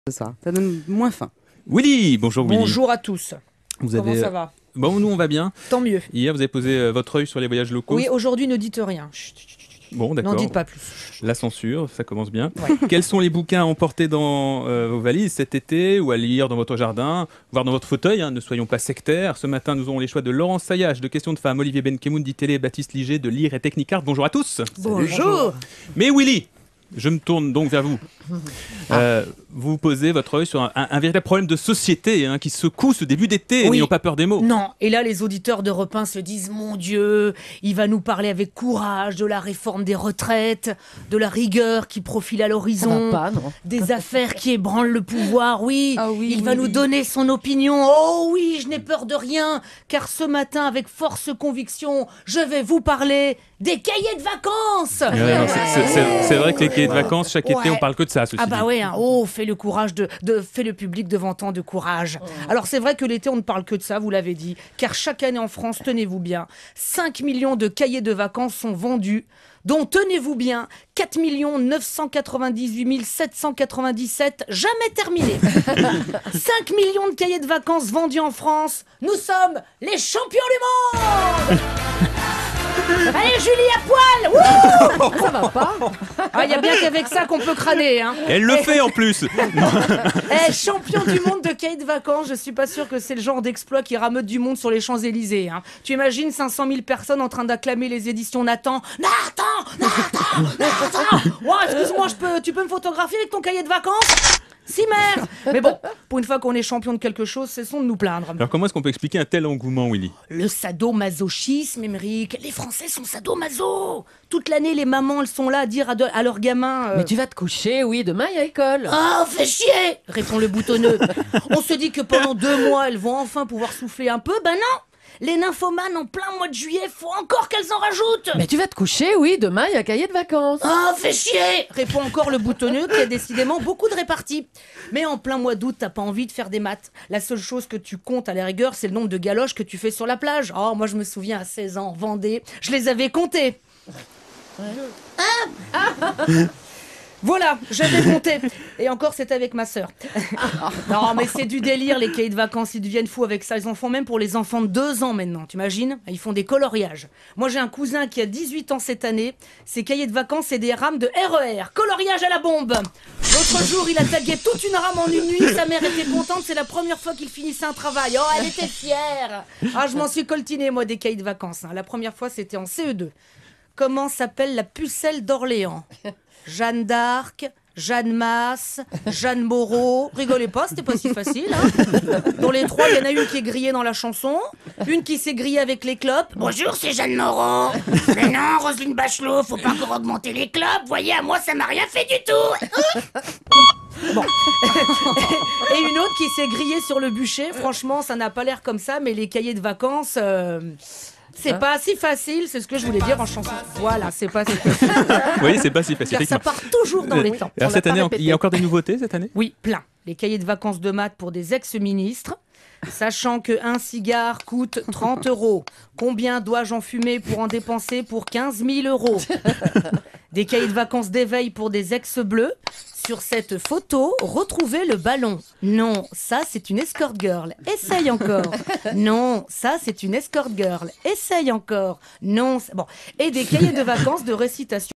Ça donne moins faim. Willy, bonjour Willy. Bonjour à tous. Comment ça va? Bon, nous on va bien. Tant mieux. Hier, vous avez posé votre œil sur les voyages locaux. Oui, aujourd'hui, ne dites rien. Chut, chut, chut. Bon, d'accord. N'en dites pas plus. La censure, ça commence bien. Ouais. Quels sont les bouquins à emporter dans vos valises cet été ou à lire dans votre jardin, voire dans votre fauteuil, hein, ne soyons pas sectaires. Ce matin, nous aurons les choix de Laurence Saillage, de Questions de Femmes, Olivier Benkemoun d'ITélé et Baptiste Liger de Lire et Technicart. Bonjour à tous. Bonjour. Mais Willy, je me tourne donc vers vous. Vous posez votre œil sur un véritable problème de société qui secoue ce début d'été. Oui. N'ayons pas peur des mots. Non, et là, les auditeurs d'Europe 1 se disent, mon Dieu, il va nous parler avec courage de la réforme des retraites, de la rigueur qui profile à l'horizon, des affaires qui ébranlent le pouvoir. Oui, il va nous donner son opinion. Oh oui, je n'ai peur de rien, car ce matin, avec force conviction, je vais vous parler des cahiers de vacances. C'est vrai que les cahiers de vacances, chaque été, on parle que de ça. Ah bah ouais, fais le courage fais le public devant tant de courage. Alors c'est vrai que l'été on ne parle que de ça, vous l'avez dit, car chaque année en France, tenez-vous bien, 5 millions de cahiers de vacances sont vendus, dont, tenez-vous bien, 4 998 797 jamais terminés. 5 millions de cahiers de vacances vendus en France, nous sommes les champions du monde. Allez Julie à poil. Wouh, ça va pas. Il y a bien qu'avec ça qu'on peut crâner. Elle le fait en plus. Champion du monde de cahiers de vacances, je suis pas sûre que c'est le genre d'exploit qui rameute du monde sur les Champs-Élysées. Tu imagines 500 000 personnes en train d'acclamer les éditions Nathan. Excuse-moi, tu peux me photographier avec ton cahier de vacances? Si merde. Mais bon, pour une fois qu'on est champion de quelque chose, cessons de nous plaindre. Alors comment est-ce qu'on peut expliquer un tel engouement, Willy? Le sadomasochisme, Émeric. Les Français sont sadomaso. Toute l'année, les mamans, elles sont là à dire à leurs gamins... Mais tu vas te coucher, oui, demain il y a école. Ah, fais chier, répond le boutonneux. On se dit que pendant 2 mois, elles vont enfin pouvoir souffler un peu. Ben non. Les nymphomanes en plein mois de juillet, faut encore qu'elles en rajoutent. Mais tu vas te coucher, oui, demain il y a cahier de vacances. Ah, fais chier, répond encore le boutonneux qui a décidément beaucoup de réparties. Mais en plein mois d'août, t'as pas envie de faire des maths. La seule chose que tu comptes à la rigueur, c'est le nombre de galoches que tu fais sur la plage. Oh, moi je me souviens à 16 ans, en Vendée, je les avais comptés. Voilà, j'avais compté. Et encore, c'était avec ma sœur. Non, mais c'est du délire, les cahiers de vacances. Ils deviennent fous avec ça. Ils en font même pour les enfants de 2 ans maintenant. T'imagines? Ils font des coloriages. Moi, j'ai un cousin qui a 18 ans cette année. Ses cahiers de vacances, c'est des rames de RER. Coloriage à la bombe. L'autre jour, il a tagué toute une rame en une nuit. Sa mère était contente. C'est la première fois qu'il finissait un travail. Oh, elle était fière. Ah, je m'en suis coltiné, moi, des cahiers de vacances. La première fois, c'était en CE2. Comment s'appelle la pucelle d'Orléans? Jeanne d'Arc, Jeanne Masse, Jeanne Moreau. Rigolez pas, c'était pas si facile. Dans les 3, il y en a une qui est grillée dans la chanson, une qui s'est grillée avec les clopes. Bonjour, c'est Jeanne Moreau. Mais non, Roselyne Bachelot, faut pas encore augmenter les clopes. Voyez, à moi, ça m'a rien fait du tout. Bon. Et une autre qui s'est grillée sur le bûcher. Franchement, ça n'a pas l'air comme ça, mais les cahiers de vacances... C'est pas si facile, c'est ce que je voulais dire en chanson. Voilà, c'est pas si facile. Oui, c'est pas si facile. Car ça part toujours dans les temps. Alors cette année, il y a encore des nouveautés cette année? Oui, plein. Les cahiers de vacances de maths pour des ex-ministres. Sachant qu'un cigare coûte 30 €. Combien dois-je en fumer pour en dépenser pour 15 000 €? Des cahiers de vacances d'éveil pour des ex-bleus. Sur cette photo, retrouvez le ballon. Non, ça c'est une escort girl. Essaye encore. Non, ça c'est une escort girl. Essaye encore. Non, bon. Et des cahiers de vacances de récitation.